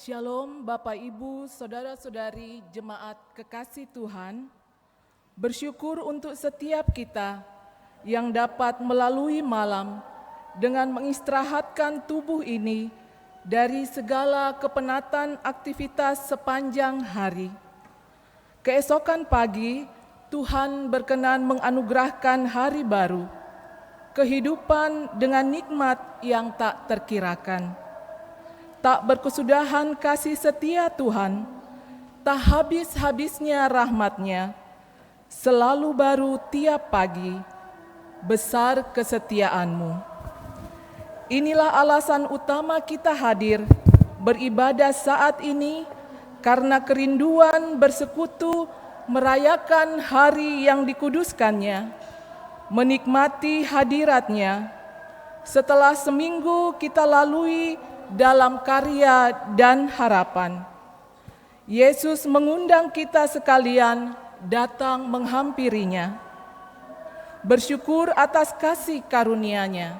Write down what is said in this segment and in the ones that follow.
Shalom Bapak Ibu, Saudara-saudari Jemaat Kekasih Tuhan. Bersyukur untuk setiap kita yang dapat melalui malam dengan mengistirahatkan tubuh ini dari segala kepenatan aktivitas sepanjang hari. Keesokan pagi, Tuhan berkenan menganugerahkan hari baru, kehidupan dengan nikmat yang tak terkirakan. Tak berkesudahan kasih setia Tuhan, tak habis-habisnya rahmat-Nya, selalu baru tiap pagi, besar kesetiaan-Mu. Inilah alasan utama kita hadir beribadah saat ini, karena kerinduan bersekutu merayakan hari yang dikuduskannya, menikmati hadirat-Nya. Setelah seminggu kita lalui dalam karya dan harapan, Yesus mengundang kita sekalian datang menghampirinya. Bersyukur atas kasih karunia-Nya.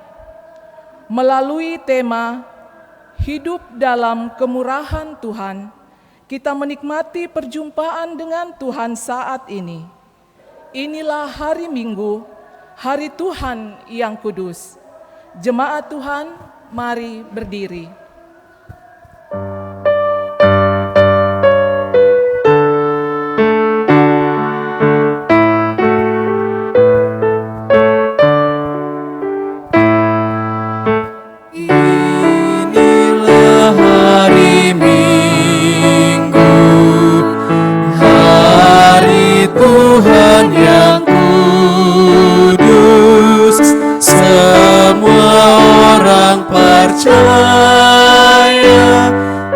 Melalui tema Hidup dalam Kemurahan Tuhan, kita menikmati perjumpaan dengan Tuhan saat ini. Inilah hari Minggu, hari Tuhan yang kudus. Jemaat Tuhan, mari berdiri. Inilah hari Minggu, hari Tuhan yang kudus. Semua orang percaya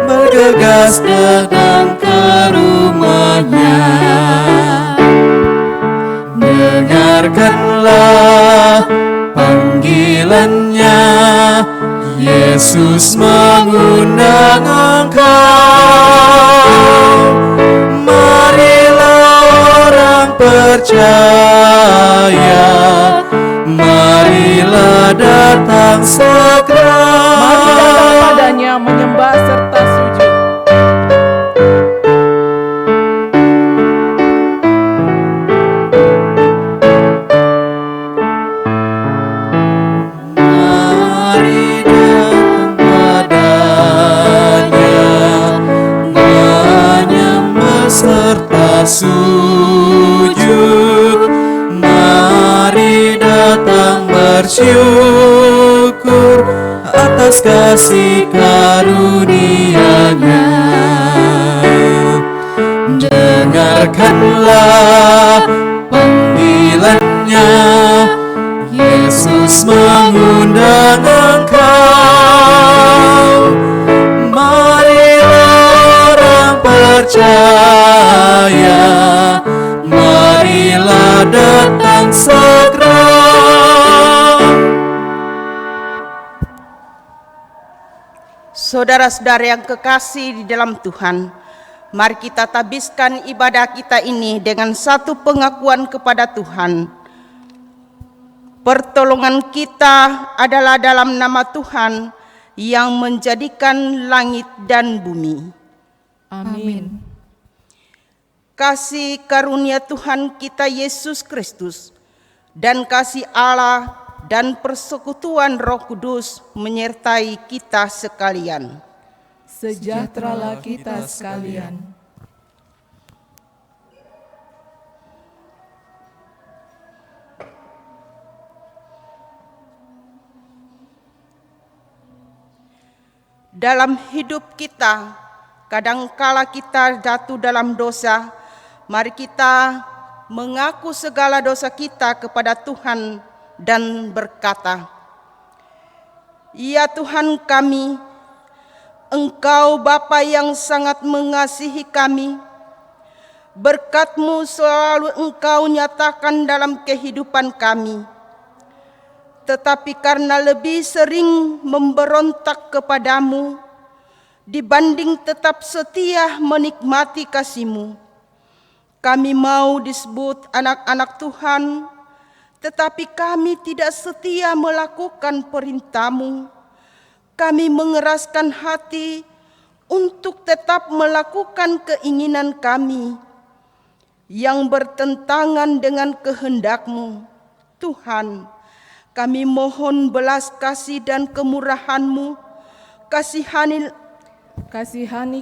bergegas datang ke rumahnya. Dengarkanlah panggilannya, Yesus mengundang engkau. Marilah orang percaya, marilah datang segera. Mari datang padanya menyembah serta sujud. Mari datang padanya, menyembah serta sujud. Mari datang bersyukur atas kasih karunia-Nya. Dengarkanlah panggilannya, Yesus mengundang engkau. Marilah orang percaya, marilah datang segera. Saudara-saudara yang kekasih di dalam Tuhan, mari kita tabiskan ibadah kita ini dengan satu pengakuan kepada Tuhan. Pertolongan kita adalah dalam nama Tuhan yang menjadikan langit dan bumi. Amin. Kasih karunia Tuhan kita Yesus Kristus dan kasih Allah dan persekutuan Roh Kudus menyertai kita sekalian. Sejahteralah kita sekalian. Dalam hidup kita, kadangkala kita jatuh dalam dosa. Mari kita mengaku segala dosa kita kepada Tuhan dan berkata, "Ya Tuhan kami, Engkau Bapa yang sangat mengasihi kami. Berkat-Mu selalu Engkau nyatakan dalam kehidupan kami. Tetapi karena lebih sering memberontak kepadamu dibanding tetap setia menikmati kasih-Mu, kami mau disebut anak-anak Tuhan, tetapi kami tidak setia melakukan perintah-Mu. Kami mengeraskan hati untuk tetap melakukan keinginan kami yang bertentangan dengan kehendak-Mu. Tuhan, kami mohon belas kasih dan kemurahan-Mu. Kasihani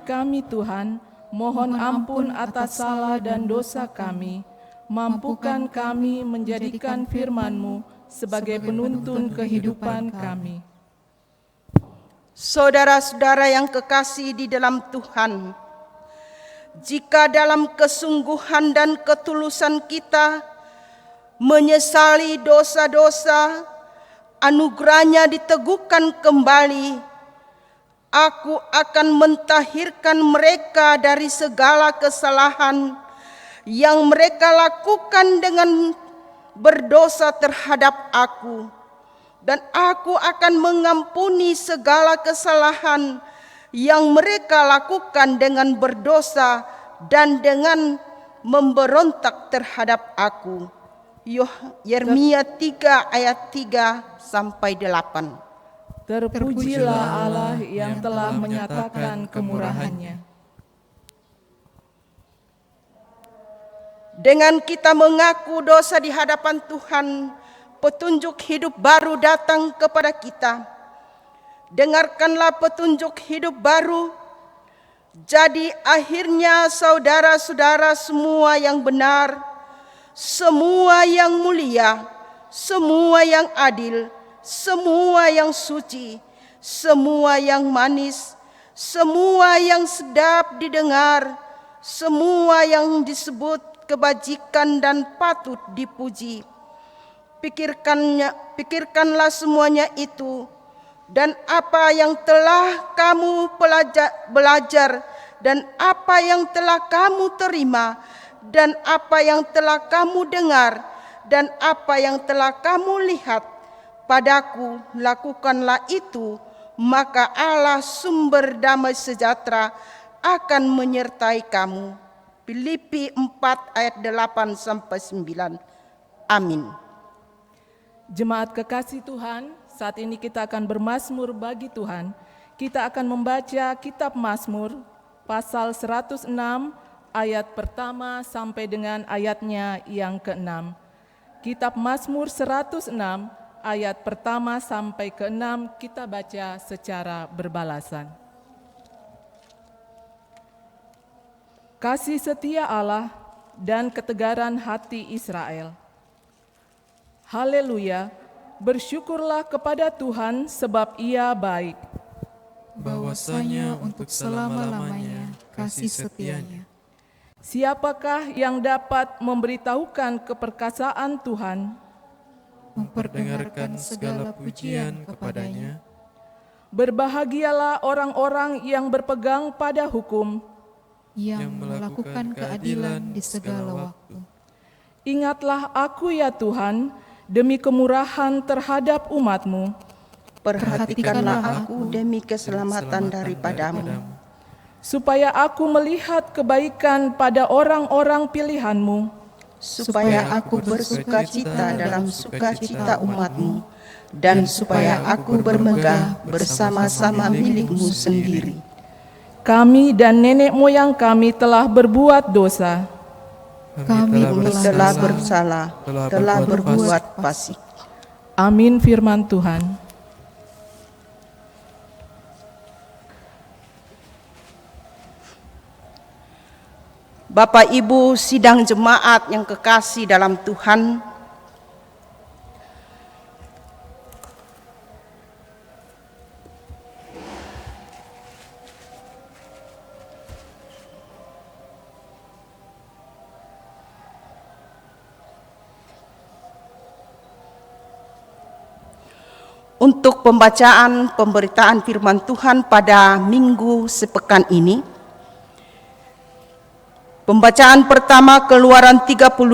kami Tuhan, mohon ampun atas salah dan dosa kami. Mampukan kami menjadikan firman-Mu sebagai penuntun kehidupan kami. Saudara-saudara yang kekasih di dalam Tuhan, jika dalam kesungguhan dan ketulusan kita menyesali dosa-dosa, anugerah-Nya diteguhkan kembali, aku akan mentahirkan mereka dari segala kesalahan yang mereka lakukan dengan berdosa terhadap aku. Dan aku akan mengampuni segala kesalahan yang mereka lakukan dengan berdosa dan dengan memberontak terhadap aku. Yeremia 3 ayat 3 sampai 8. Terpujilah Allah yang telah menyatakan kemurahan-Nya. Dengan kita mengaku dosa di hadapan Tuhan, petunjuk hidup baru datang kepada kita. Dengarkanlah petunjuk hidup baru. Jadi akhirnya saudara-saudara semua yang benar, semua yang mulia, semua yang adil, semua yang suci, semua yang manis, semua yang sedap didengar, semua yang disebut kebajikan dan patut dipuji. Pikirkanlah semuanya itu, dan apa yang telah kamu belajar, dan apa yang telah kamu terima, dan apa yang telah kamu dengar, dan apa yang telah kamu lihat padaku, lakukanlah itu, maka Allah sumber damai sejahtera akan menyertai kamu. Filipi 4 ayat 8-9. Amin. Jemaat kekasih Tuhan, saat ini kita akan bermazmur bagi Tuhan. Kita akan membaca kitab Mazmur pasal 106 ayat pertama sampai dengan ayatnya yang ke-6. Kitab Mazmur 106 ayat pertama sampai ke-6 kita baca secara berbalasan. Kasih setia Allah dan ketegaran hati Israel. Haleluya, bersyukurlah kepada Tuhan sebab Ia baik. Bahwasanya untuk selama-lamanya kasih setianya. Siapakah yang dapat memberitahukan keperkasaan Tuhan? Memperdengarkan segala pujian kepadanya. Berbahagialah orang-orang yang berpegang pada hukum, yang melakukan keadilan di segala waktu. Ingatlah aku ya Tuhan, demi kemurahan terhadap umat-Mu. Perhatikanlah aku demi keselamatan daripadamu, supaya aku melihat kebaikan pada orang-orang pilihan-Mu, supaya aku bersukacita dalam sukacita umat-Mu, dan supaya aku bermegah bersama-sama milik-Mu sendiri. Kami dan nenek moyang kami telah berbuat dosa. Kami telah bersalah, telah berbuat fasik. Amin firman Tuhan. Bapak Ibu sidang jemaat yang kekasih dalam Tuhan, untuk pembacaan pemberitaan firman Tuhan pada minggu sepekan ini, pembacaan pertama Keluaran 32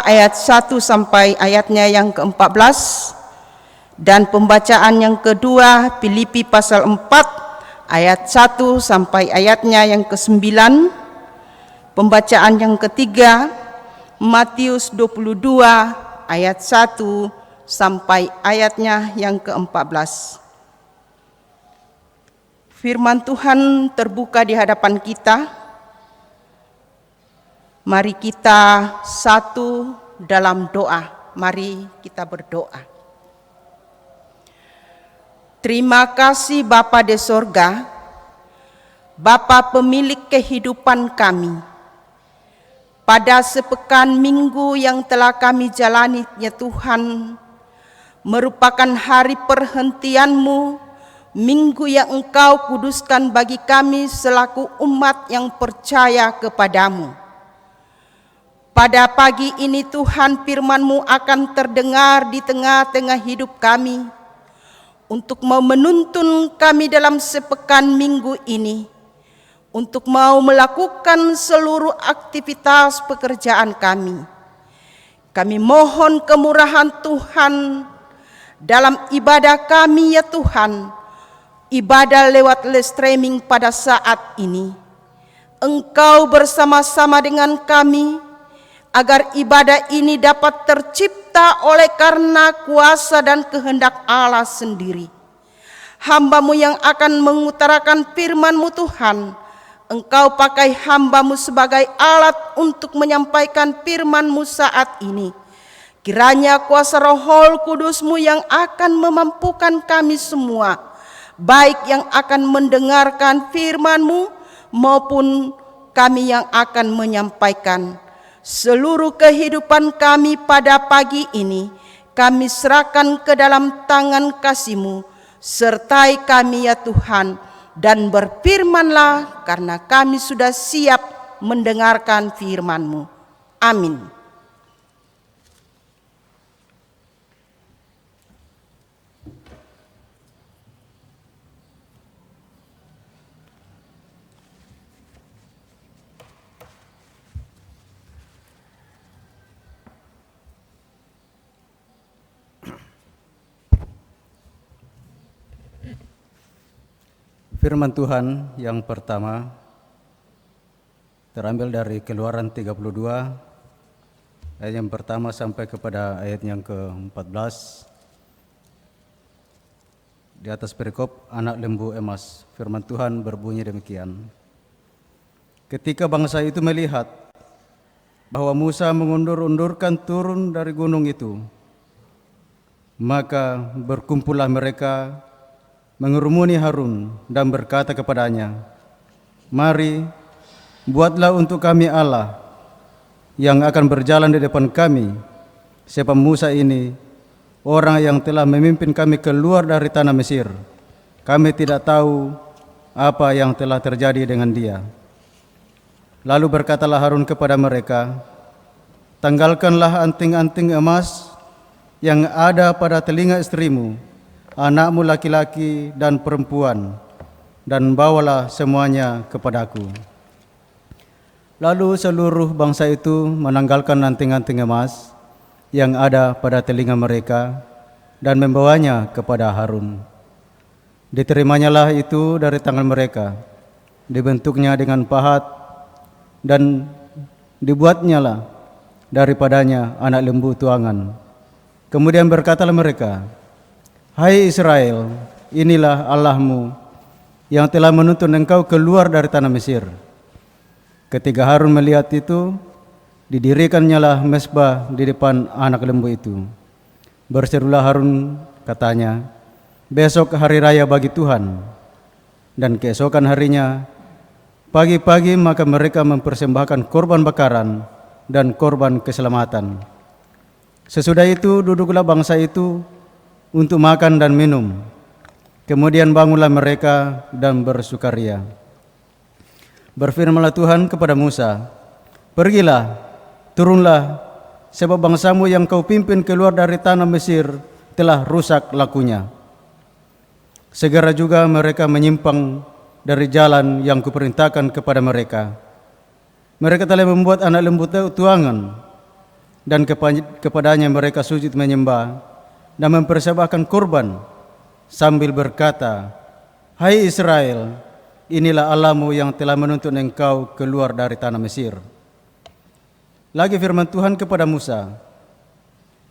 ayat 1 sampai ayatnya yang ke-14, dan pembacaan yang kedua Filipi pasal 4 ayat 1 sampai ayatnya yang ke-9, pembacaan yang ketiga Matius 22 ayat 1 sampai ayatnya yang ke-14. Firman Tuhan terbuka di hadapan kita. Mari kita satu dalam doa. Mari kita berdoa. Terima kasih Bapa di sorga, Bapa pemilik kehidupan kami. Pada sepekan minggu yang telah kami jalani ya Tuhan, merupakan hari perhentian-Mu, minggu yang Engkau kuduskan bagi kami selaku umat yang percaya kepadamu. Pada pagi ini Tuhan, firman-Mu akan terdengar di tengah-tengah hidup kami, untuk mau menuntun kami dalam sepekan minggu ini, untuk mau melakukan seluruh aktivitas pekerjaan kami. Kami mohon kemurahan Tuhan dalam ibadah kami ya Tuhan, ibadah lewat live streaming pada saat ini. Engkau bersama-sama dengan kami, agar ibadah ini dapat tercipta oleh karena kuasa dan kehendak Allah sendiri. Hamba-Mu yang akan mengutarakan firman-Mu Tuhan, Engkau pakai hamba-Mu sebagai alat untuk menyampaikan firman-Mu saat ini. Kiranya kuasa Roh Kudus-Mu yang akan memampukan kami semua, baik yang akan mendengarkan firman-Mu maupun kami yang akan menyampaikan. Seluruh kehidupan kami pada pagi ini kami serahkan ke dalam tangan kasih-Mu. Sertai kami ya Tuhan, dan berfirmanlah karena kami sudah siap mendengarkan firman-Mu. Amin. Firman Tuhan yang pertama terambil dari Keluaran 32 ayat yang pertama sampai kepada ayat yang ke-14. Di atas perikop anak lembu emas, firman Tuhan berbunyi demikian. Ketika bangsa itu melihat bahwa Musa mengundur-undurkan turun dari gunung itu, maka berkumpullah mereka mengerumuni Harun dan berkata kepadanya, "Mari, buatlah untuk kami Allah yang akan berjalan di depan kami, sebab Musa ini orang yang telah memimpin kami keluar dari tanah Mesir. Kami tidak tahu apa yang telah terjadi dengan dia." Lalu berkatalah Harun kepada mereka, "Tanggalkanlah anting-anting emas yang ada pada telinga istrimu, anakmu laki-laki dan perempuan, dan bawalah semuanya kepadaku." Lalu seluruh bangsa itu menanggalkan anting-anting emas yang ada pada telinga mereka dan membawanya kepada Harun. Diterimanya itu dari tangan mereka, dibentuknya dengan pahat, dan dibuatnyalah daripadanya anak lembu tuangan. Kemudian berkatalah mereka, "Hai Israel, inilah Allahmu yang telah menuntun engkau keluar dari tanah Mesir." Ketika Harun melihat itu, didirikannya mezbah di depan anak lembu itu. Berserulah Harun, katanya, "Besok hari raya bagi Tuhan." Dan keesokan harinya, pagi-pagi maka mereka mempersembahkan korban bakaran dan korban keselamatan. Sesudah itu duduklah bangsa itu untuk makan dan minum. Kemudian bangunlah mereka dan bersukaria. Berfirmanlah Tuhan kepada Musa, "Pergilah, turunlah, sebab bangsamu yang kau pimpin keluar dari tanah Mesir telah rusak lakunya." Segera juga mereka menyimpang dari jalan yang kuperintahkan kepada mereka. Mereka telah membuat anak lembu tuangan, dan kepadanya mereka sujud menyembah dan mempersembahkan korban sambil berkata, "Hai Israel, inilah Allahmu yang telah menuntun engkau keluar dari tanah Mesir." Lagi firman Tuhan kepada Musa,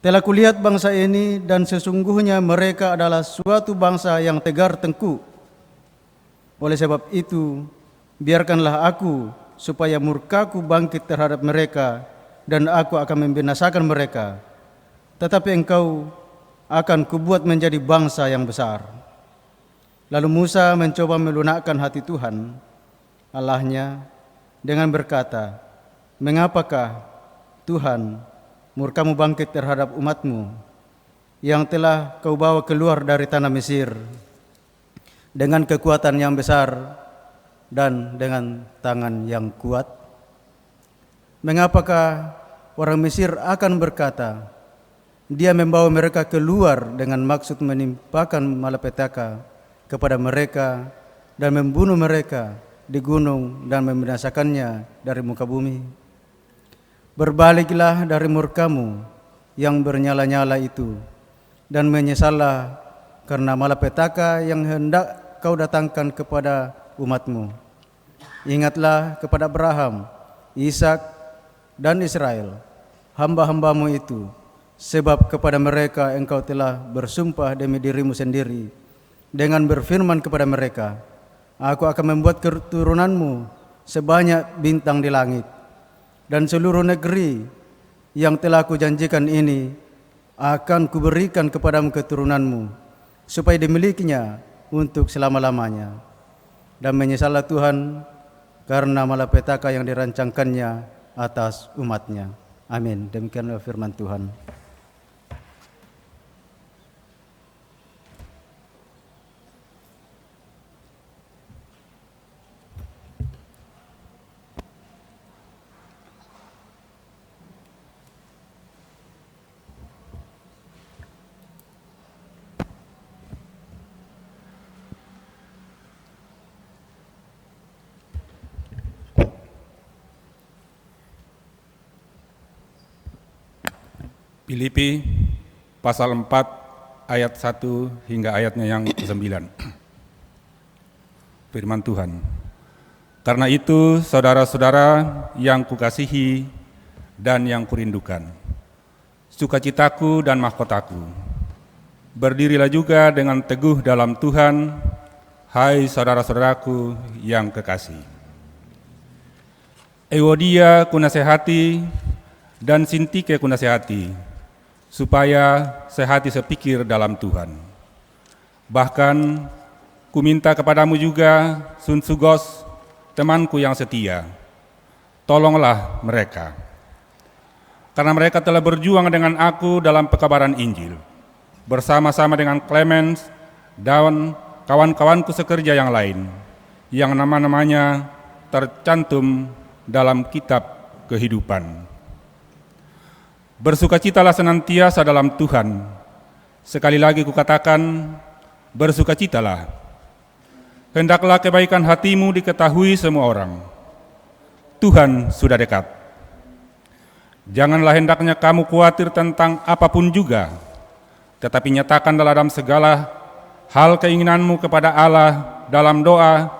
"Telah kulihat bangsa ini, dan sesungguhnya mereka adalah suatu bangsa yang tegar tengkuk. Oleh sebab itu, biarkanlah aku supaya murkaku bangkit terhadap mereka, dan aku akan membinasakan mereka. Tetapi engkau akan kubuat menjadi bangsa yang besar." Lalu Musa mencoba melunakkan hati Tuhan Allahnya dengan berkata, "Mengapakah Tuhan murkamu bangkit terhadap umatmu yang telah kau bawa keluar dari tanah Mesir dengan kekuatan yang besar dan dengan tangan yang kuat? Mengapakah orang Mesir akan berkata, Dia membawa mereka keluar dengan maksud menimpakan malapetaka kepada mereka dan membunuh mereka di gunung dan membinasakannya dari muka bumi? Berbaliklah dari murkamu yang bernyala-nyala itu, dan menyesallah karena malapetaka yang hendak kau datangkan kepada umatmu. Ingatlah kepada Abraham, Ishak, dan Israel, hamba-hambamu itu, sebab kepada mereka engkau telah bersumpah demi dirimu sendiri dengan berfirman kepada mereka, Aku akan membuat keturunanmu sebanyak bintang di langit, dan seluruh negeri yang telah kujanjikan ini akan kuberikan kepadamu keturunanmu, supaya dimilikinya untuk selama-lamanya. Dan menyesallah Tuhan karena malapetaka yang dirancangkannya atas umatnya. Amin. Demikianlah firman Tuhan. Filipi pasal 4 ayat 1 hingga ayatnya yang ke-9. Firman Tuhan. Karena itu, saudara-saudara yang kukasihi dan yang kurindukan, sukacitaku dan mahkotaku, berdirilah juga dengan teguh dalam Tuhan, hai saudara-saudaraku yang kekasih. Euodia kunasehati dan Sintike kunasehati, supaya sehati sepikir dalam Tuhan. Bahkan ku minta kepadamu juga, Sunsugos, temanku yang setia, tolonglah mereka. Karena mereka telah berjuang dengan aku dalam pekabaran Injil, bersama-sama dengan Clemens dan kawan-kawanku sekerja yang lain, yang nama-namanya tercantum dalam kitab kehidupan. Bersukacitalah senantiasa dalam Tuhan. Sekali lagi kukatakan, bersukacitalah. Hendaklah kebaikan hatimu diketahui semua orang. Tuhan sudah dekat. Janganlah hendaknya kamu khawatir tentang apapun juga, tetapi nyatakanlah dalam segala hal keinginanmu kepada Allah dalam doa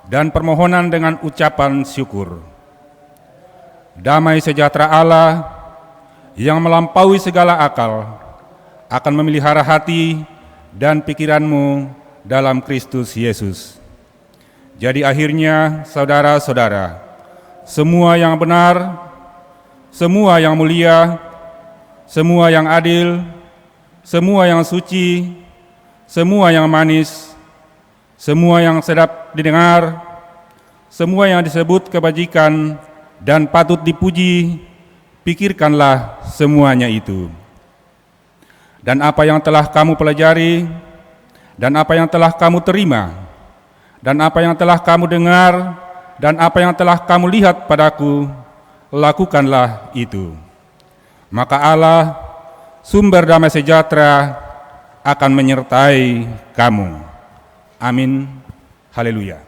dan permohonan dengan ucapan syukur. Damai sejahtera Allah yang melampaui segala akal akan memelihara hati dan pikiranmu dalam Kristus Yesus. Jadi akhirnya, saudara-saudara, semua yang benar, semua yang mulia, semua yang adil, semua yang suci, semua yang manis, semua yang sedap didengar, semua yang disebut kebajikan dan patut dipuji, pikirkanlah semuanya itu. Dan apa yang telah kamu pelajari, dan apa yang telah kamu terima, dan apa yang telah kamu dengar, dan apa yang telah kamu lihat padaku, lakukanlah itu. Maka Allah, sumber damai sejahtera, akan menyertai kamu. Amin. Haleluya.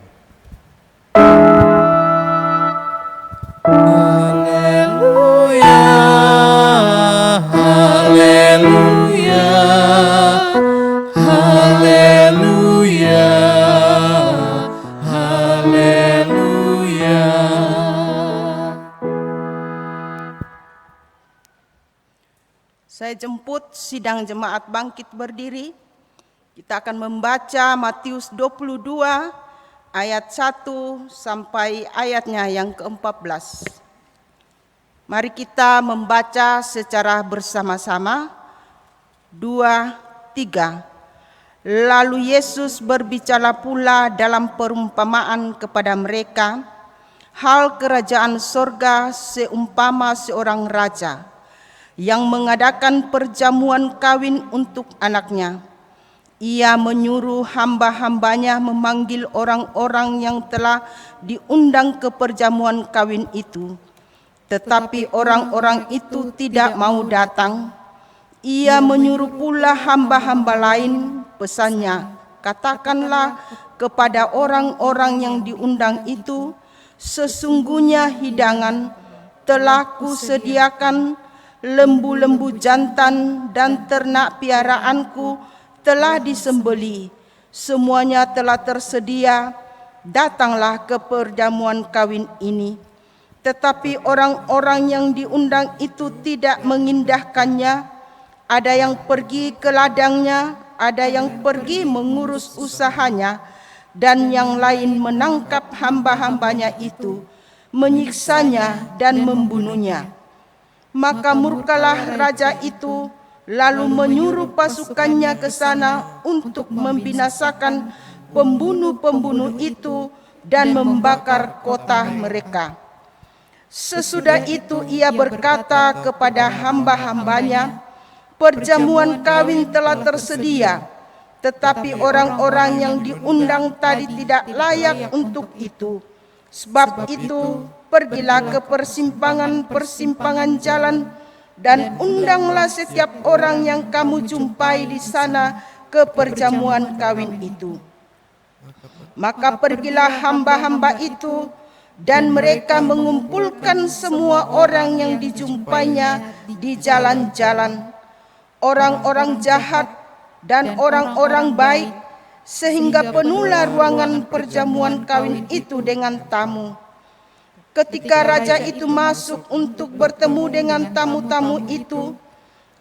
Saya jemput sidang jemaat bangkit berdiri. Kita akan membaca Matius 22 ayat 1 sampai ayatnya yang ke-14. Mari kita membaca secara bersama-sama. 2, 3. Lalu Yesus berbicara pula dalam perumpamaan kepada mereka, hal kerajaan sorga seumpama seorang raja yang mengadakan perjamuan kawin untuk anaknya. Ia menyuruh hamba-hambanya memanggil orang-orang yang telah diundang ke perjamuan kawin itu. Tetapi orang-orang itu tidak mau datang. Ia menyuruh pula hamba-hamba lain, pesannya, katakanlah kepada orang-orang yang diundang itu, sesungguhnya hidangan telah kusediakan, lembu-lembu jantan dan ternak piaraanku telah disembeli, semuanya telah tersedia, datanglah ke perjamuan kawin ini. Tetapi orang-orang yang diundang itu tidak mengindahkannya, ada yang pergi ke ladangnya, ada yang pergi mengurus usahanya, dan yang lain menangkap hamba-hambanya itu, menyiksanya dan membunuhnya. Maka murkalah raja itu lalu menyuruh pasukannya ke sana untuk membinasakan pembunuh-pembunuh itu dan membakar kota mereka. Sesudah itu ia berkata kepada hamba-hambanya, "Perjamuan kawin telah tersedia, tetapi orang-orang yang diundang tadi tidak layak untuk itu. Sebab itu, pergilah ke persimpangan-persimpangan jalan dan undanglah setiap orang yang kamu jumpai di sana ke perjamuan kawin itu." Maka pergilah hamba-hamba itu, dan mereka mengumpulkan semua orang yang dijumpainya di jalan-jalan, orang-orang jahat dan orang-orang baik, sehingga penuhlah ruangan perjamuan kawin itu dengan tamu. Ketika raja itu masuk untuk bertemu dengan tamu-tamu itu,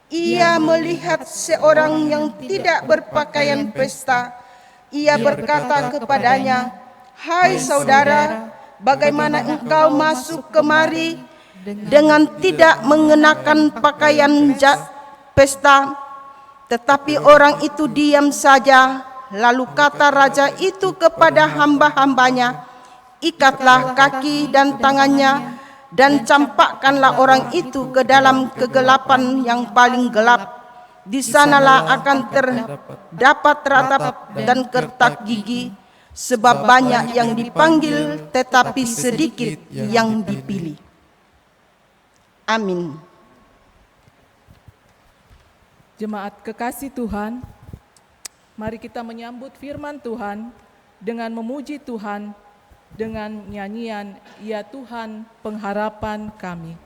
ia melihat seorang yang tidak berpakaian pesta. Ia berkata kepadanya, "Hai saudara, bagaimana engkau masuk kemari dengan tidak mengenakan pakaian pesta?" Tetapi orang itu diam saja. Lalu kata raja itu kepada hamba-hambanya, "Ikatlah kaki dan tangannya dan campakkanlah orang itu ke dalam kegelapan yang paling gelap. Di sanalah akan terdapat ratap dan kertak gigi, sebab banyak yang dipanggil tetapi sedikit yang dipilih." Amin. Jemaat kekasih Tuhan, mari kita menyambut firman Tuhan dengan memuji Tuhan dengan nyanyian "Ya Tuhan, pengharapan kami".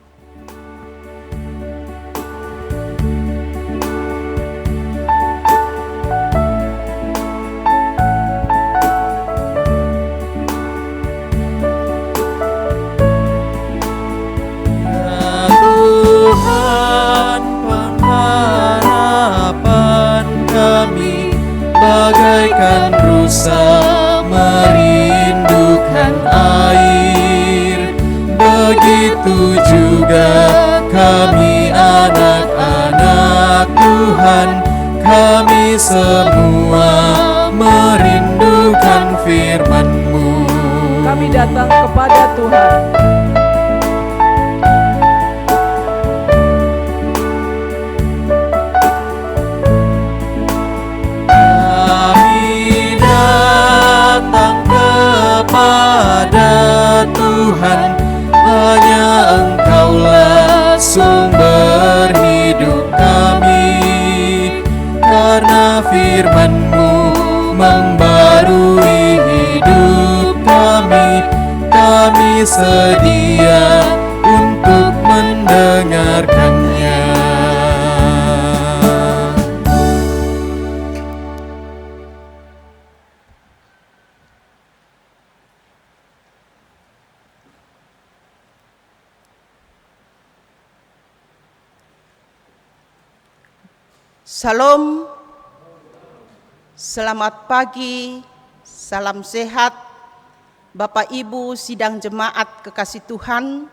Bagaikan rusa merindukan air, begitu juga kami anak-anak Tuhan, kami semua merindukan firman-Mu. Kami datang kepada Tuhan. Pada Tuhan, hanya Engkaulah sumber hidup kami, karena firman-Mu membarui hidup kami. Kami sedia untuk mendengarkannya. Salam, selamat pagi, salam sehat, Bapak Ibu sidang jemaat kekasih Tuhan.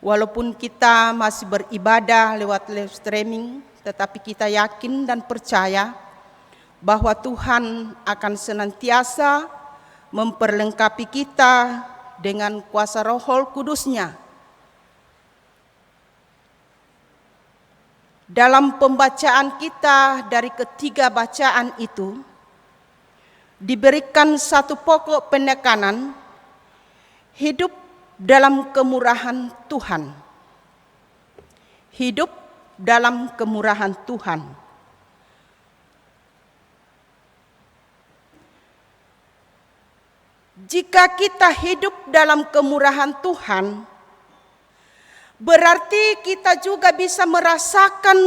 Walaupun kita masih beribadah lewat live streaming, tetapi kita yakin dan percaya bahwa Tuhan akan senantiasa memperlengkapi kita dengan kuasa Roh Kudus-Nya. Dalam pembacaan kita dari ketiga bacaan itu, diberikan satu pokok penekanan, hidup dalam kemurahan Tuhan. Hidup dalam kemurahan Tuhan. Jika kita hidup dalam kemurahan Tuhan, berarti kita juga bisa merasakan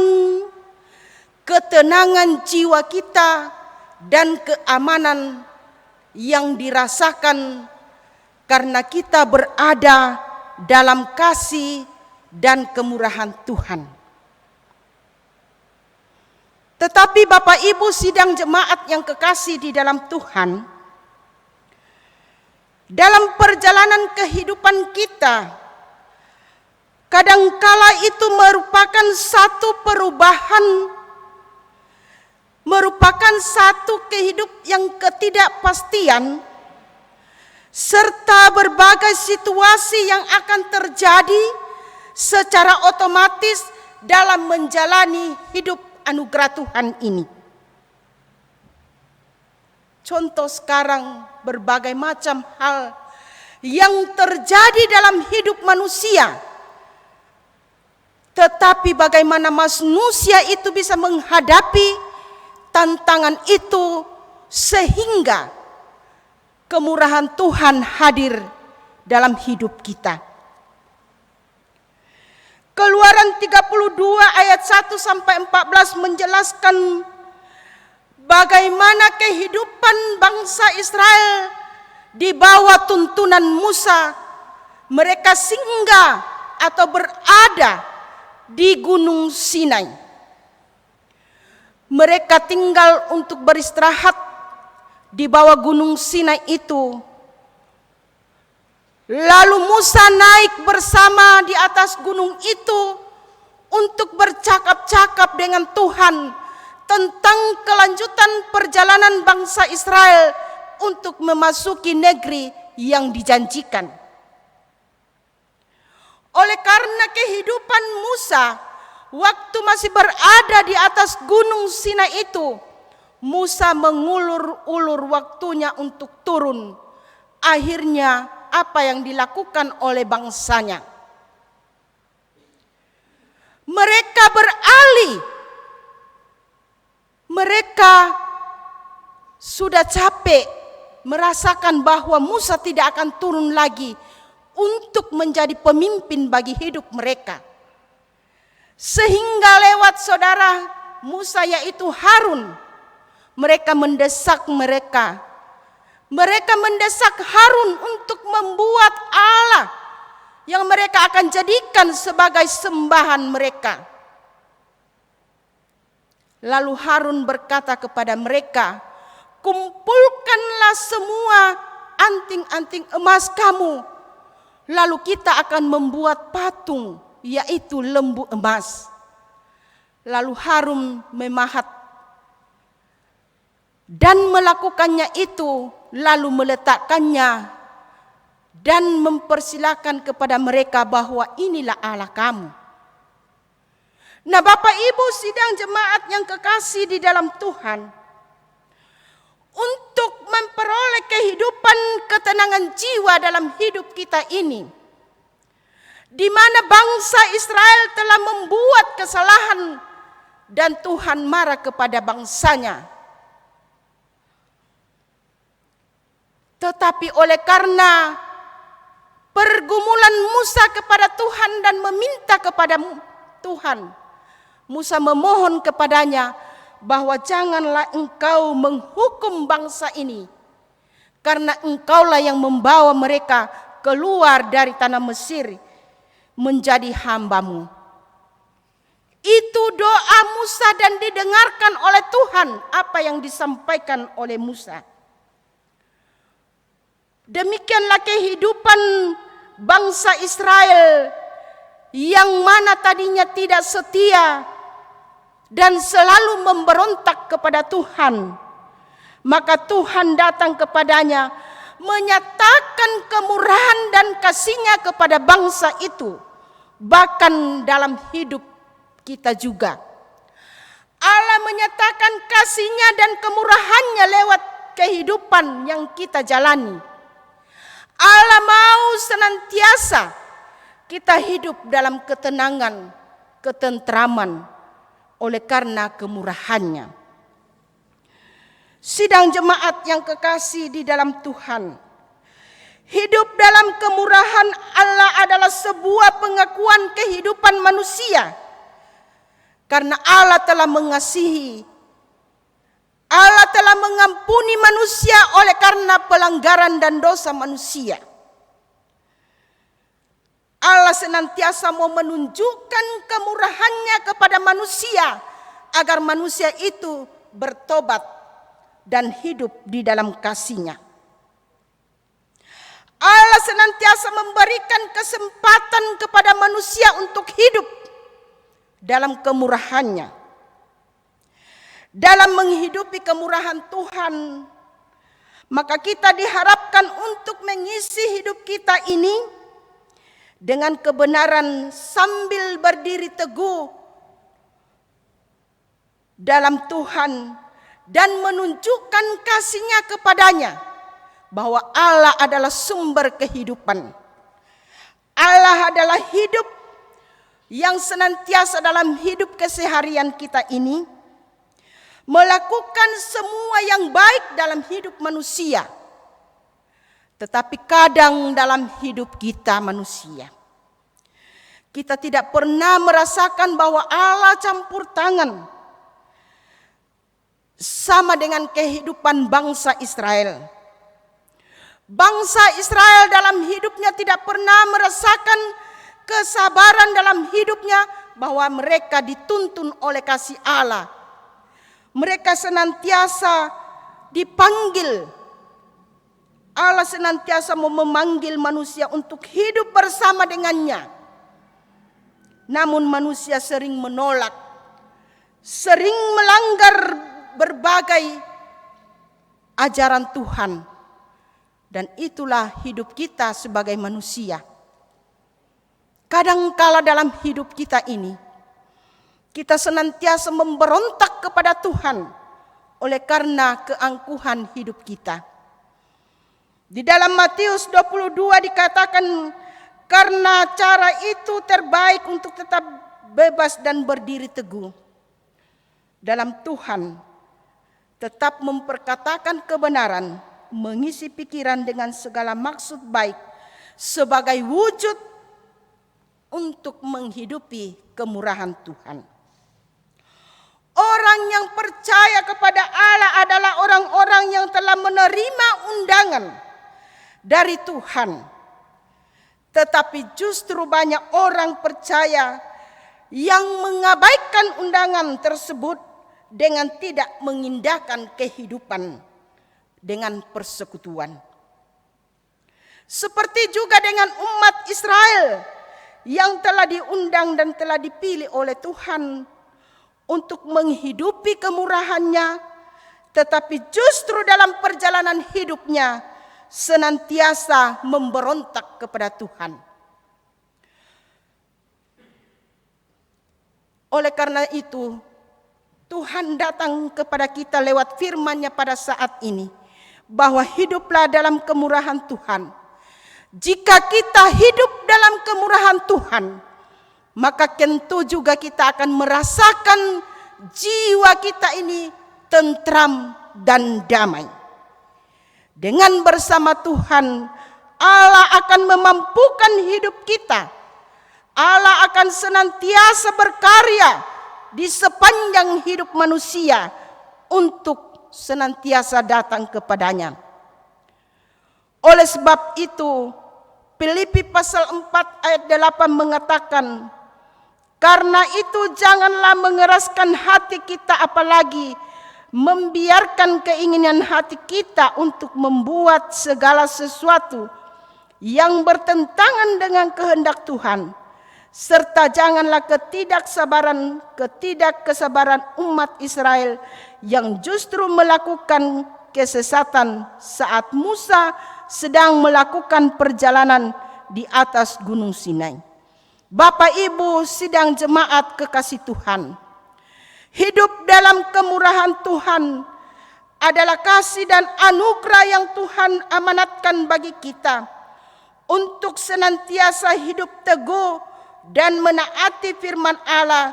ketenangan jiwa kita dan keamanan yang dirasakan karena kita berada dalam kasih dan kemurahan Tuhan. Tetapi Bapak Ibu sidang jemaat yang kekasih di dalam Tuhan, dalam perjalanan kehidupan kita, kadangkala itu merupakan satu perubahan, merupakan satu kehidupan yang ketidakpastian, serta berbagai situasi yang akan terjadi secara otomatis dalam menjalani hidup anugerah Tuhan ini. Contoh sekarang berbagai macam hal yang terjadi dalam hidup manusia. Tetapi bagaimana manusia itu bisa menghadapi tantangan itu sehingga kemurahan Tuhan hadir dalam hidup kita. Keluaran 32 ayat 1 sampai 14 menjelaskan bagaimana kehidupan bangsa Israel di bawah tuntunan Musa. Mereka singgah atau berada di Gunung Sinai. Mereka tinggal untuk beristirahat di bawah Gunung Sinai itu. Lalu Musa naik bersama di atas gunung itu untuk bercakap-cakap dengan Tuhan tentang kelanjutan perjalanan bangsa Israel untuk memasuki negeri yang dijanjikan. Oleh karena kehidupan Musa waktu masih berada di atas gunung Sinai itu, Musa mengulur-ulur waktunya untuk turun. Akhirnya apa yang dilakukan oleh bangsanya? Mereka beralih. Mereka sudah capek merasakan bahwa Musa tidak akan turun lagi untuk menjadi pemimpin bagi hidup mereka. Sehingga lewat saudara Musa yaitu Harun, mereka mendesak mereka. Mereka mendesak Harun untuk membuat Allah yang mereka akan jadikan sebagai sembahan mereka. Lalu Harun berkata kepada mereka, kumpulkanlah semua anting-anting emas kamu, lalu kita akan membuat patung, yaitu lembu emas. Lalu Harun memahat dan melakukannya itu, lalu meletakkannya dan mempersilakan kepada mereka bahwa inilah Allah kamu. Nah, Bapak Ibu sidang jemaat yang kekasih di dalam Tuhan, untuk memperoleh kehidupan ketenangan jiwa dalam hidup kita ini, di mana bangsa Israel telah membuat kesalahan dan Tuhan marah kepada bangsanya. Tetapi oleh karena pergumulan Musa kepada Tuhan dan meminta kepada Tuhan, Musa memohon kepadanya bahwa janganlah engkau menghukum bangsa ini, karena engkaulah yang membawa mereka keluar dari tanah Mesir menjadi hambamu. Itu doa Musa dan didengarkan oleh Tuhan apa yang disampaikan oleh Musa. Demikianlah kehidupan bangsa Israel yang mana tadinya tidak setia dan selalu memberontak kepada Tuhan. Maka Tuhan datang kepadanya menyatakan kemurahan dan kasih-Nya kepada bangsa itu, bahkan dalam hidup kita juga. Allah menyatakan kasih-Nya dan kemurahan-Nya lewat kehidupan yang kita jalani. Allah mau senantiasa kita hidup dalam ketenangan, ketentraman oleh karena kemurahan-Nya. Sidang jemaat yang kekasih di dalam Tuhan, hidup dalam kemurahan Allah adalah sebuah pengakuan kehidupan manusia. Karena Allah telah mengasihi, Allah telah mengampuni manusia oleh karena pelanggaran dan dosa manusia. Allah senantiasa mau menunjukkan kemurahan-Nya kepada manusia agar manusia itu bertobat dan hidup di dalam kasih-Nya. Allah senantiasa memberikan kesempatan kepada manusia untuk hidup dalam kemurahannya. Dalam menghidupi kemurahan Tuhan, maka kita diharapkan untuk mengisi hidup kita ini dengan kebenaran sambil berdiri teguh dalam Tuhan dan menunjukkan kasih-Nya kepadanya, bahwa Allah adalah sumber kehidupan. Allah adalah hidup yang senantiasa dalam hidup keseharian kita ini melakukan semua yang baik dalam hidup manusia. Tetapi kadang dalam hidup kita manusia, kita tidak pernah merasakan bahwa Allah campur tangan sama dengan kehidupan bangsa Israel. Bangsa Israel dalam hidupnya tidak pernah merasakan kesabaran dalam hidupnya, bahwa mereka dituntun oleh kasih Allah. Mereka senantiasa dipanggil. Allah senantiasa memanggil manusia untuk hidup bersama dengannya. Namun manusia sering menolak, sering melanggar berbagai ajaran Tuhan. Dan itulah hidup kita sebagai manusia. Kadangkala dalam hidup kita ini, kita senantiasa memberontak kepada Tuhan oleh karena keangkuhan hidup kita. Di dalam Matius 22 dikatakan, karena cara itu terbaik untuk tetap bebas dan berdiri teguh dalam Tuhan, tetap memperkatakan kebenaran, mengisi pikiran dengan segala maksud baik sebagai wujud untuk menghidupi kemurahan Tuhan. Orang yang percaya kepada Allah adalah orang-orang yang telah menerima undangan dari Tuhan. Tetapi justru banyak orang percaya yang mengabaikan undangan tersebut dengan tidak mengindahkan kehidupan dengan persekutuan. Seperti juga dengan umat Israel yang telah diundang dan telah dipilih oleh Tuhan untuk menghidupi kemurahan-Nya, tetapi justru dalam perjalanan hidupnya senantiasa memberontak kepada Tuhan. Oleh karena itu, Tuhan datang kepada kita lewat firman-Nya pada saat ini, bahwa hiduplah dalam kemurahan Tuhan. Jika kita hidup dalam kemurahan Tuhan, maka tentu juga kita akan merasakan jiwa kita ini tentram dan damai. Dengan bersama Tuhan, Allah akan memampukan hidup kita. Allah akan senantiasa berkarya di sepanjang hidup manusia untuk senantiasa datang kepadanya. Oleh sebab itu, Filipi pasal 4 ayat 8 mengatakan, karena itu janganlah mengeraskan hati kita, apalagi membiarkan keinginan hati kita untuk membuat segala sesuatu yang bertentangan dengan kehendak Tuhan. Serta janganlah ketidakkesabaran umat Israel yang justru melakukan kesesatan saat Musa sedang melakukan perjalanan di atas Gunung Sinai. Bapak Ibu sidang jemaat kekasih Tuhan, hidup dalam kemurahan Tuhan adalah kasih dan anugerah yang Tuhan amanatkan bagi kita untuk senantiasa hidup teguh dan menaati firman Allah,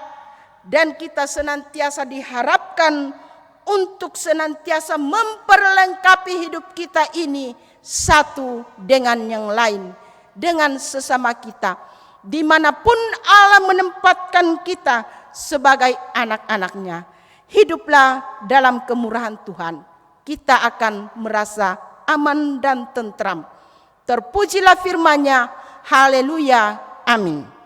dan kita senantiasa diharapkan untuk senantiasa memperlengkapi hidup kita ini satu dengan yang lain, dengan sesama kita. Dimanapun Allah menempatkan kita sebagai anak-anaknya, hiduplah dalam kemurahan Tuhan. Kita akan merasa aman dan tentram. Terpujilah firman-Nya. Haleluya. Amin.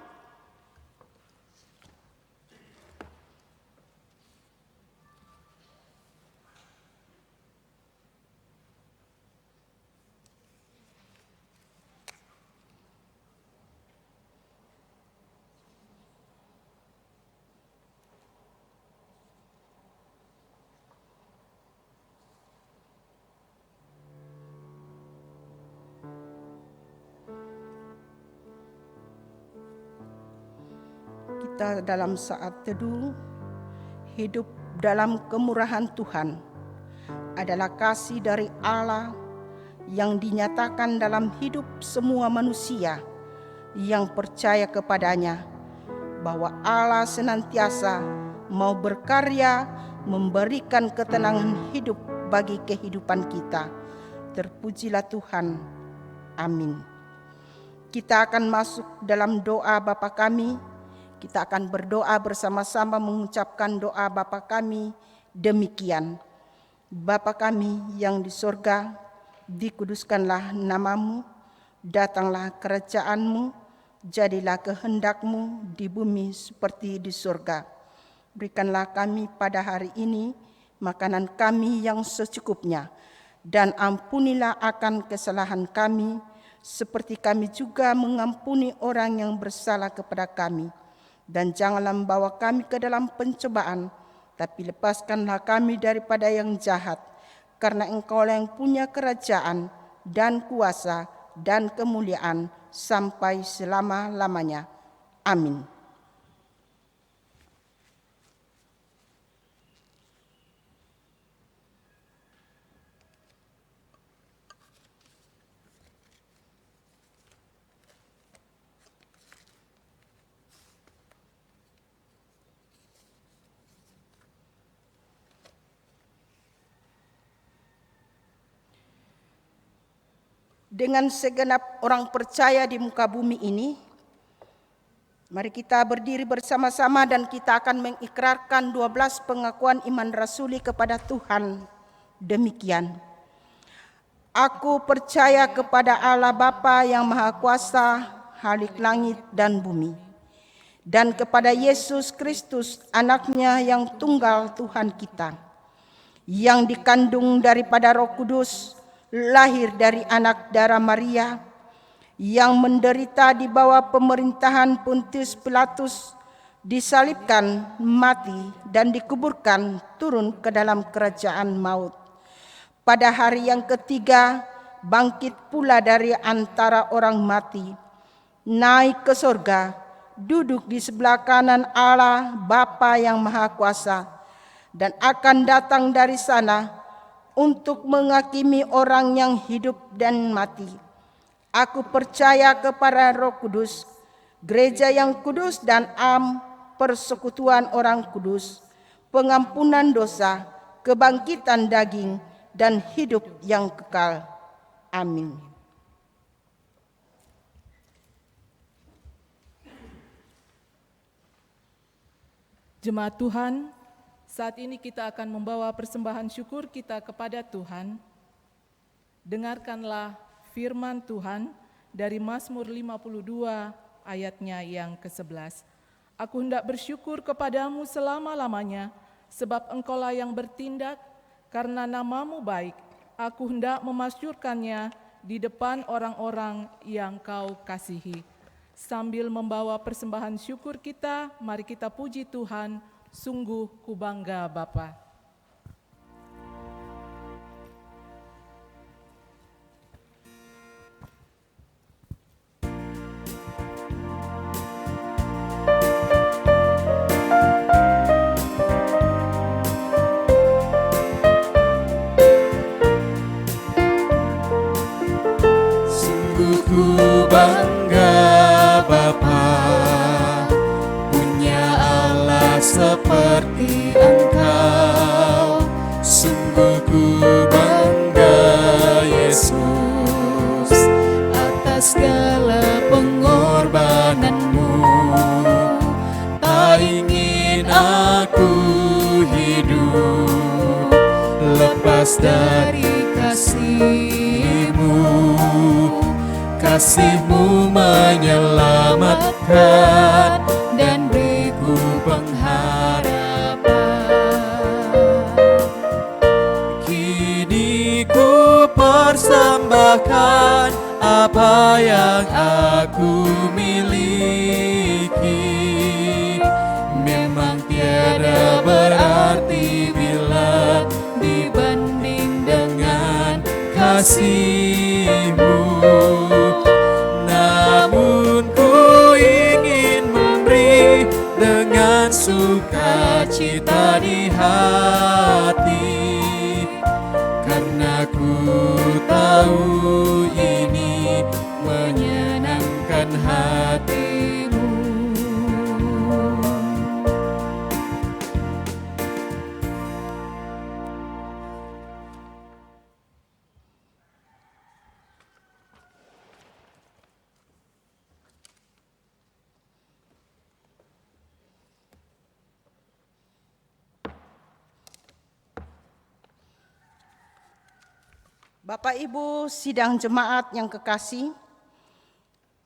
kita dalam saat teduh, hidup dalam kemurahan Tuhan adalah kasih dari Allah yang dinyatakan dalam hidup semua manusia yang percaya kepadanya, bahwa Allah senantiasa mau berkarya memberikan ketenangan hidup bagi kehidupan kita. Terpujilah Tuhan. Amin. Kita akan masuk dalam doa Bapa kami. Kita akan berdoa bersama-sama mengucapkan doa Bapa kami demikian. Bapa kami yang di sorga, dikuduskanlah namamu, datanglah kerajaanmu, jadilah kehendakmu di bumi seperti di sorga. Berikanlah kami pada hari ini makanan kami yang secukupnya, dan ampunilah akan kesalahan kami, seperti kami juga mengampuni orang yang bersalah kepada kami. Dan janganlah membawa kami ke dalam pencobaan, tapi lepaskanlah kami daripada yang jahat. Karena Engkaulah yang punya kerajaan dan kuasa dan kemuliaan sampai selama-lamanya. Amin. Dengan segenap orang percaya di muka bumi ini, mari kita berdiri bersama-sama dan kita akan mengikrarkan 12 pengakuan iman rasuli kepada Tuhan. Demikian. Aku percaya kepada Allah Bapa yang Maha Kuasa, Khalik langit dan bumi, dan kepada Yesus Kristus, anaknya yang tunggal Tuhan kita, yang dikandung daripada Roh Kudus, lahir dari anak darah Maria, yang menderita di bawah pemerintahan Pontius Pilatus, disalibkan, mati, dan dikuburkan, turun ke dalam kerajaan maut. Pada hari yang ketiga, bangkit pula dari antara orang mati, naik ke sorga, duduk di sebelah kanan Allah Bapa yang Maha Kuasa, dan akan datang dari sana untuk menghakimi orang yang hidup dan mati. Aku percaya kepada Roh Kudus, gereja yang kudus dan persekutuan orang kudus, pengampunan dosa, kebangkitan daging, dan hidup yang kekal. Amin. Jemaat Tuhan, saat ini kita akan membawa persembahan syukur kita kepada Tuhan. Dengarkanlah firman Tuhan dari Mazmur 52 ayatnya yang ke-11. Aku hendak bersyukur kepadamu selama-lamanya, sebab Engkaulah yang bertindak, karena namamu baik. Aku hendak memasyurkannya di depan orang-orang yang Kau kasihi. Sambil membawa persembahan syukur kita, mari kita puji Tuhan. Sungguh ku bangga Bapa. Sungguh ku bangga Bapa, punya Allah seperti Engkau. Sungguh ku bangga Yesus atas segala pengorbananmu. Tak ingin aku hidup lepas dari kasih-Mu. Kasih-Mu menyelamatkan dan beriku pengharapan. Kini ku persembahkan apa yang aku miliki. Memang tiada berarti bila dibanding dengan kasih-Mu. Namun ku ingin memberi dan sukacita di hati, karena ku tahu ini menyenangkan hatimu. Bapak Ibu sidang jemaat yang kekasih,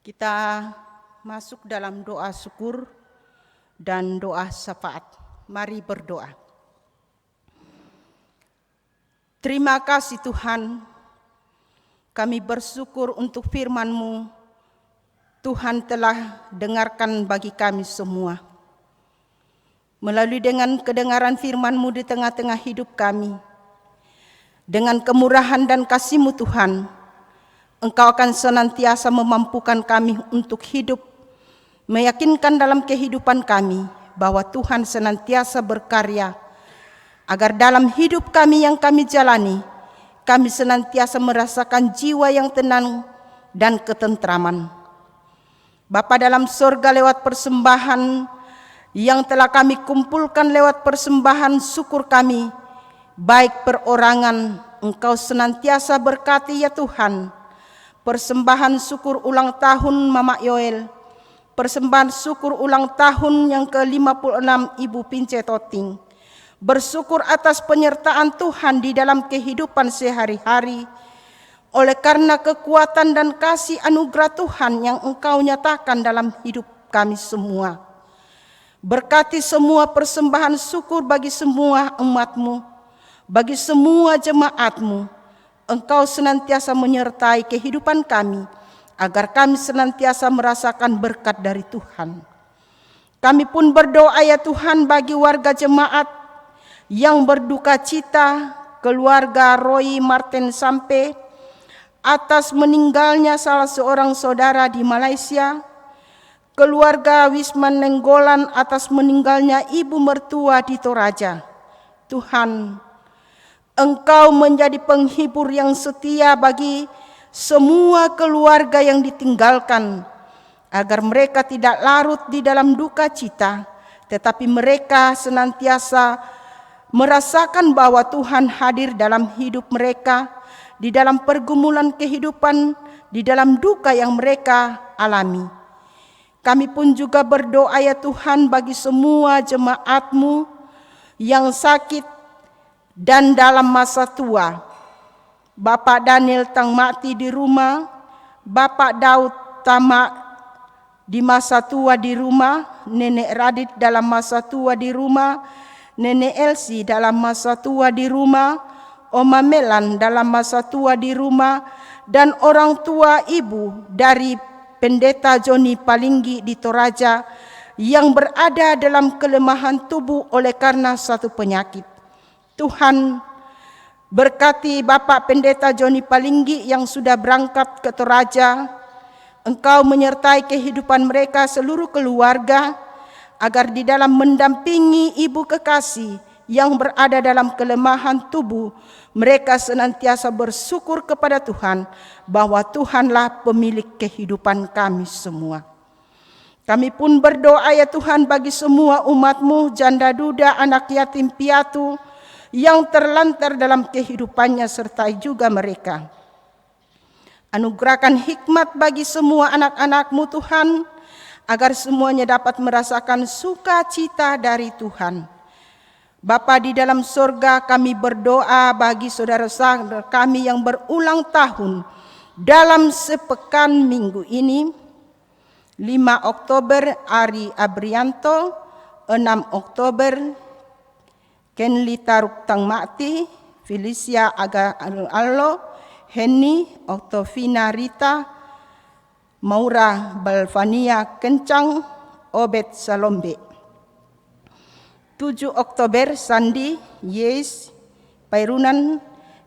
kita masuk dalam doa syukur dan doa syafaat. Mari berdoa. Terima kasih Tuhan, kami bersyukur untuk firman-Mu. Tuhan telah dengarkan bagi kami semua. Melalui dengan kedengaran firman-Mu di tengah-tengah hidup kami, dengan kemurahan dan kasih-Mu Tuhan, Engkau akan senantiasa memampukan kami untuk hidup, meyakinkan dalam kehidupan kami bahwa Tuhan senantiasa berkarya, agar dalam hidup kami yang kami jalani, kami senantiasa merasakan jiwa yang tenang dan ketentraman. Bapa dalam sorga, lewat persembahan yang telah kami kumpulkan, lewat persembahan syukur kami, baik perorangan, Engkau senantiasa berkati ya Tuhan. Persembahan syukur ulang tahun Mama Yoel, persembahan syukur ulang tahun yang ke-56 Ibu Pince Toting. Bersyukur atas penyertaan Tuhan di dalam kehidupan sehari-hari, oleh karena kekuatan dan kasih anugerah Tuhan yang Engkau nyatakan dalam hidup kami semua. Berkati semua persembahan syukur bagi semua umat-Mu, bagi semua jemaat-Mu. Engkau senantiasa menyertai kehidupan kami, agar kami senantiasa merasakan berkat dari Tuhan. Kami pun berdoa ya Tuhan bagi warga jemaat yang berduka cita, keluarga Roy Martin Sampe, atas meninggalnya salah seorang saudara di Malaysia, keluarga Wisman Nenggolan atas meninggalnya ibu mertua di Toraja. Tuhan, Engkau menjadi penghibur yang setia bagi semua keluarga yang ditinggalkan, agar mereka tidak larut di dalam duka cita, tetapi mereka senantiasa merasakan bahwa Tuhan hadir dalam hidup mereka, di dalam pergumulan kehidupan, di dalam duka yang mereka alami. Kami pun juga berdoa ya Tuhan bagi semua jemaat-Mu yang sakit dan dalam masa tua. Bapak Daniel Tang Mati di rumah, Bapak Daud Tama di masa tua di rumah, Nenek Radit dalam masa tua di rumah, Nenek Elsie dalam masa tua di rumah, Oma Melan dalam masa tua di rumah, dan orang tua ibu dari Pendeta Joni Palinggi di Toraja yang berada dalam kelemahan tubuh oleh karena satu penyakit. Tuhan, berkati Bapak Pendeta Joni Palinggi yang sudah berangkat ke Toraja. Engkau menyertai kehidupan mereka seluruh keluarga, agar di dalam mendampingi ibu kekasih yang berada dalam kelemahan tubuh, mereka senantiasa bersyukur kepada Tuhan bahwa Tuhanlah pemilik kehidupan kami semua. Kami pun berdoa ya Tuhan bagi semua umat-Mu, janda duda, anak yatim piatu yang terlantar dalam kehidupannya, sertai juga mereka. Anugerahkan hikmat bagi semua anak-anak-Mu Tuhan, agar semuanya dapat merasakan sukacita dari Tuhan. Bapa di dalam sorga, kami berdoa bagi saudara-saudara kami yang berulang tahun dalam sepekan minggu ini. 5 Oktober Ari Abrianto, 6 Oktober Kenli Taruk Tang Mati, Felicia Aga Allo, Henny Octavina Rita, Maura Balvania Kencang, Obed Salombe. 7 Oktober Sandi, Yes, Pairunan,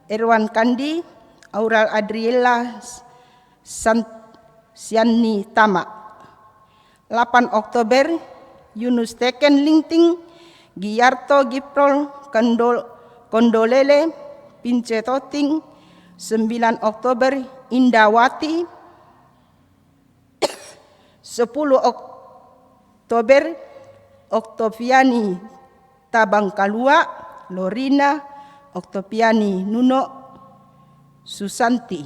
Erwan Kandi, Aural Adriela Sianni Tama. 8 Oktober Yunus Teken Lingting, Giarto Giprol Kondolele Pincetoting, 9 Oktober Indawati, 10 Oktober Oktoviani Tabangkalua, Lorina Oktoviani Nuno Susanti.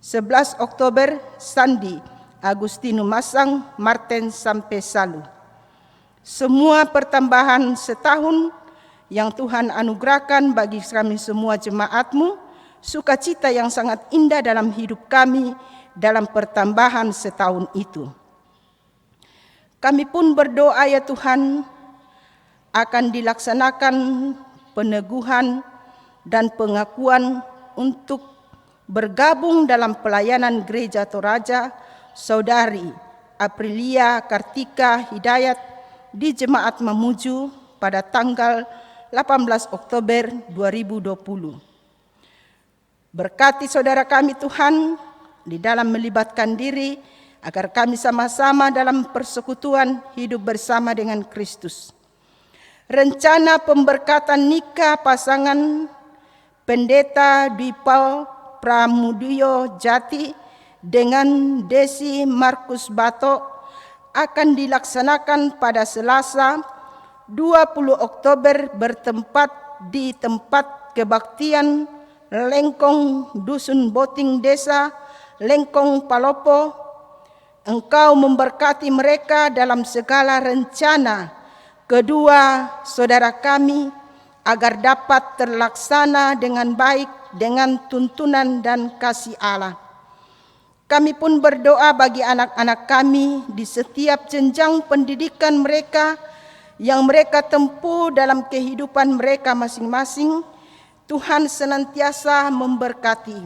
11 Oktober Sandi Agustino Masang Martin sampai Salu. Semua pertambahan setahun yang Tuhan anugerahkan bagi kami semua jemaat-Mu, sukacita yang sangat indah dalam hidup kami dalam pertambahan setahun itu. Kami pun berdoa ya Tuhan, akan dilaksanakan peneguhan dan pengakuan untuk bergabung dalam pelayanan Gereja Toraja Saudari Aprilia Kartika Hidayat di Jemaat Mamuju pada tanggal 18 Oktober 2020. Berkati saudara kami Tuhan di dalam melibatkan diri agar kami sama-sama dalam persekutuan hidup bersama dengan Kristus. Rencana pemberkatan nikah pasangan Pendeta Dwipal Pramudio Jati dengan Desi Markus Bato akan dilaksanakan pada Selasa 20 Oktober bertempat di tempat kebaktian Lengkong Dusun Boting Desa Lengkong Palopo. Engkau memberkati mereka dalam segala rencana kedua saudara kami agar dapat terlaksana dengan baik dengan tuntunan dan kasih Allah. Kami pun berdoa bagi anak-anak kami di setiap jenjang pendidikan mereka yang mereka tempuh dalam kehidupan mereka masing-masing. Tuhan senantiasa memberkati.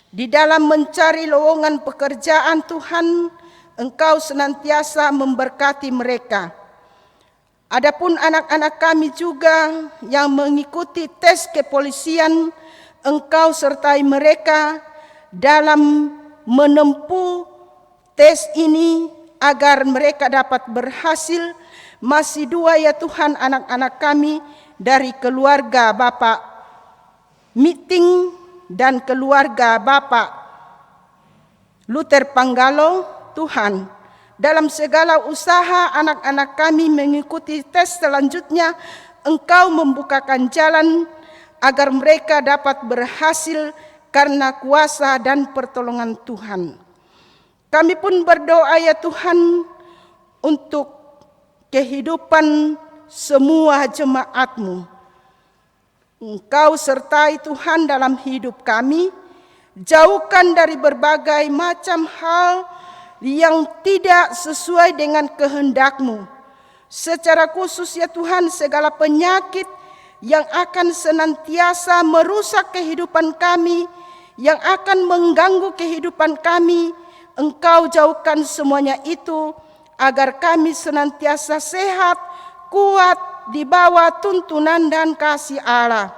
Di dalam mencari lowongan pekerjaan Tuhan, Engkau senantiasa memberkati mereka. Adapun anak-anak kami juga yang mengikuti tes kepolisian, Engkau sertai mereka dalam menempuh tes ini agar mereka dapat berhasil. Masih dua ya Tuhan anak-anak kami dari keluarga Bapak Meeting dan keluarga Bapak Luther Panggalo. Tuhan, dalam segala usaha anak-anak kami mengikuti tes selanjutnya, Engkau membukakan jalan agar mereka dapat berhasil karena kuasa dan pertolongan Tuhan. Kami pun berdoa ya Tuhan untuk kehidupan semua jemaat-Mu. Engkau sertai Tuhan dalam hidup kami, jauhkan dari berbagai macam hal yang tidak sesuai dengan kehendak-Mu. Secara khusus ya Tuhan, segala penyakit yang akan senantiasa merusak kehidupan kami, yang akan mengganggu kehidupan kami, Engkau jauhkan semuanya itu, agar kami senantiasa sehat, kuat, di bawah tuntunan dan kasih Allah.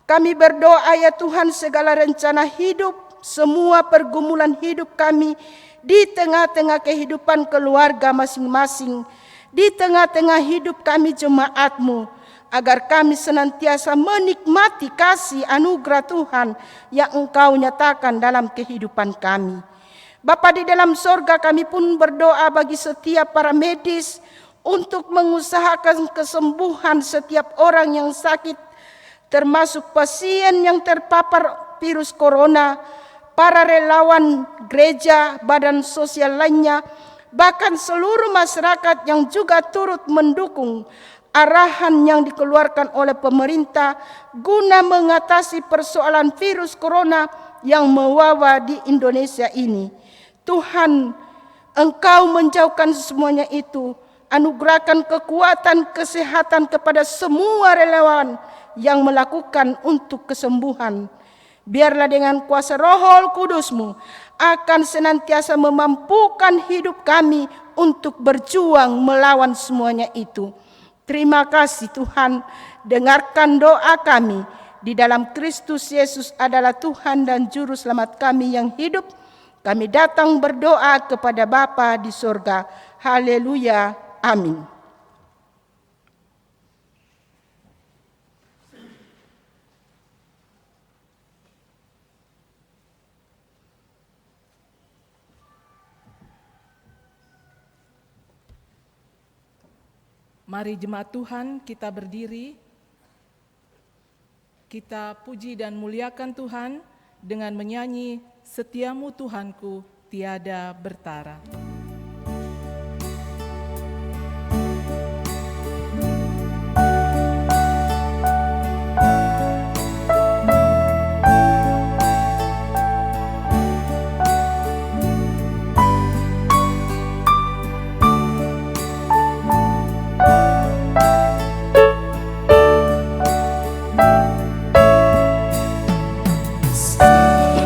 Kami berdoa ya Tuhan, segala rencana hidup, semua pergumulan hidup kami, di tengah-tengah kehidupan keluarga masing-masing, di tengah-tengah hidup kami jemaat-Mu, agar kami senantiasa menikmati kasih anugerah Tuhan yang Engkau nyatakan dalam kehidupan kami. Bapa di dalam sorga, kami pun berdoa bagi setiap para medis untuk mengusahakan kesembuhan setiap orang yang sakit, termasuk pasien yang terpapar virus corona, para relawan gereja, badan sosial lainnya, bahkan seluruh masyarakat yang juga turut mendukung arahan yang dikeluarkan oleh pemerintah guna mengatasi persoalan virus corona yang mewabah di Indonesia ini. Tuhan, Engkau menjauhkan semuanya itu, anugerahkan kekuatan kesehatan kepada semua relawan yang melakukan untuk kesembuhan. Biarlah dengan kuasa Roh Kudus-Mu akan senantiasa memampukan hidup kami untuk berjuang melawan semuanya itu. Terima kasih Tuhan, dengarkan doa kami. Di dalam Kristus Yesus adalah Tuhan dan Juru Selamat kami yang hidup. Kami datang berdoa kepada Bapa di sorga. Haleluya. Amin. Mari jemaat Tuhan kita berdiri, kita puji dan muliakan Tuhan dengan menyanyi Setiamu Tuhanku tiada bertara.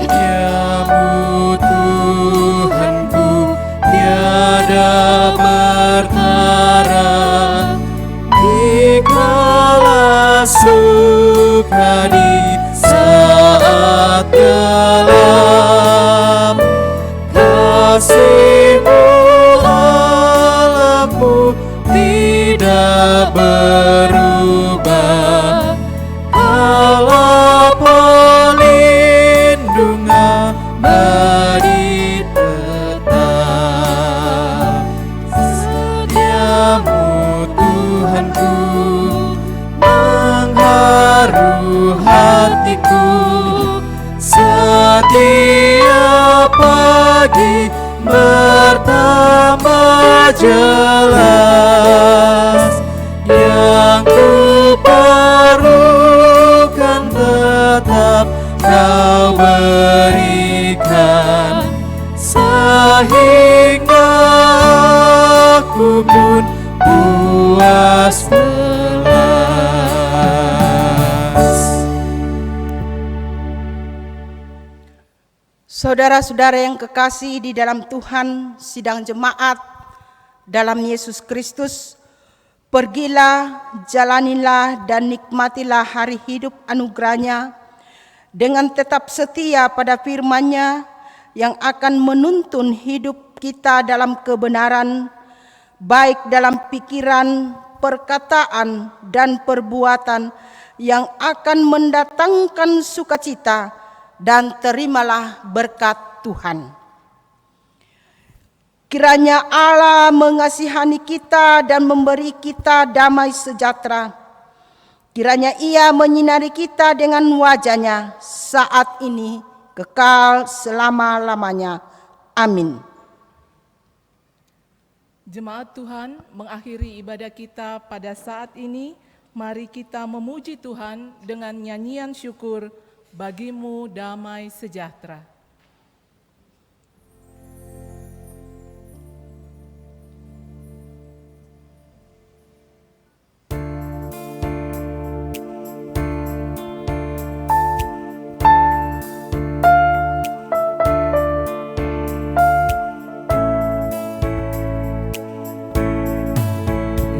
Setiamu Tuhanku tiada bertara, dikala suka di saat gelap, kasih-Mu Allahku tidak berubah. Allah pelindungan abadi tetap. Setiamu Tuhanku mengharu hatiku, setiap pagi bertambah jelas. Yang ku perlukan tetap Kau berikan, sehingga aku pun puas belas. Saudara-saudara yang kekasih di dalam Tuhan, sidang jemaat dalam Yesus Kristus, pergilah, jalanilah dan nikmatilah hari hidup anugerah-Nya dengan tetap setia pada firman-Nya yang akan menuntun hidup kita dalam kebenaran, baik dalam pikiran, perkataan, dan perbuatan yang akan mendatangkan sukacita, dan terimalah berkat Tuhan. Kiranya Allah mengasihani kita dan memberi kita damai sejahtera. Kiranya Ia menyinari kita dengan wajah-Nya saat ini, kekal selama-lamanya. Amin. Jemaat Tuhan, mengakhiri ibadah kita pada saat ini, mari kita memuji Tuhan dengan nyanyian syukur, Bagimu damai sejahtera.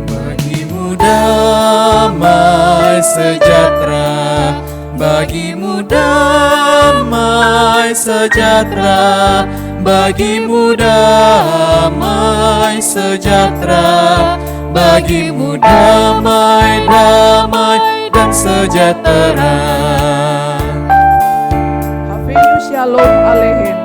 Bagimu damai sejahtera, bagimu damai sejahtera, bagimu damai sejahtera, bagimu damai, damai dan sejahtera. Havenu Shalom Aleichem.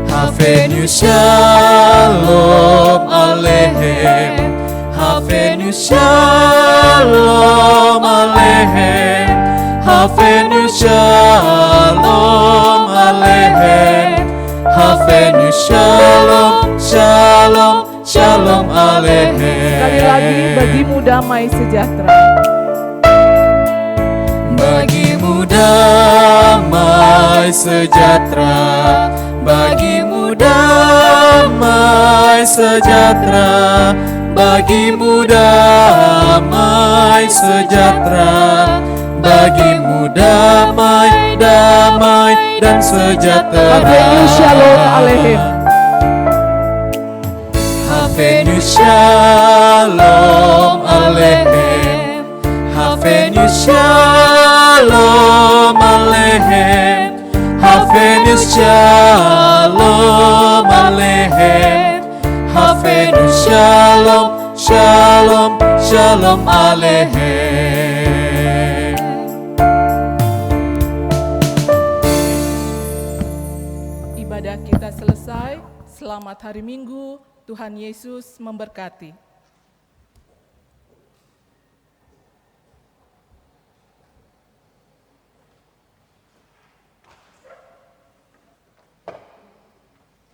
Havenu Shalom Aleichem. Havenu Shalom Aleichem. Havenu Shalom Aleichem. Havenu Shalom, Shalom, Shalom Aleichem. Sekali lagi, bagimu damai sejahtera. Bagimu damai sejahtera, bagimu damai sejahtera, bagimu damai sejahtera, bagimu damai, damai dan sejahtera. Havenu Shalom Aleichem. Havenu Shalom Aleichem. Havenu Shalom Aleichem. Havenu Shalom Aleichem. Havenu Shalom, Shalom, Shalom Aleichem. Ibadah kita selesai. Selamat hari Minggu. Tuhan Yesus memberkati.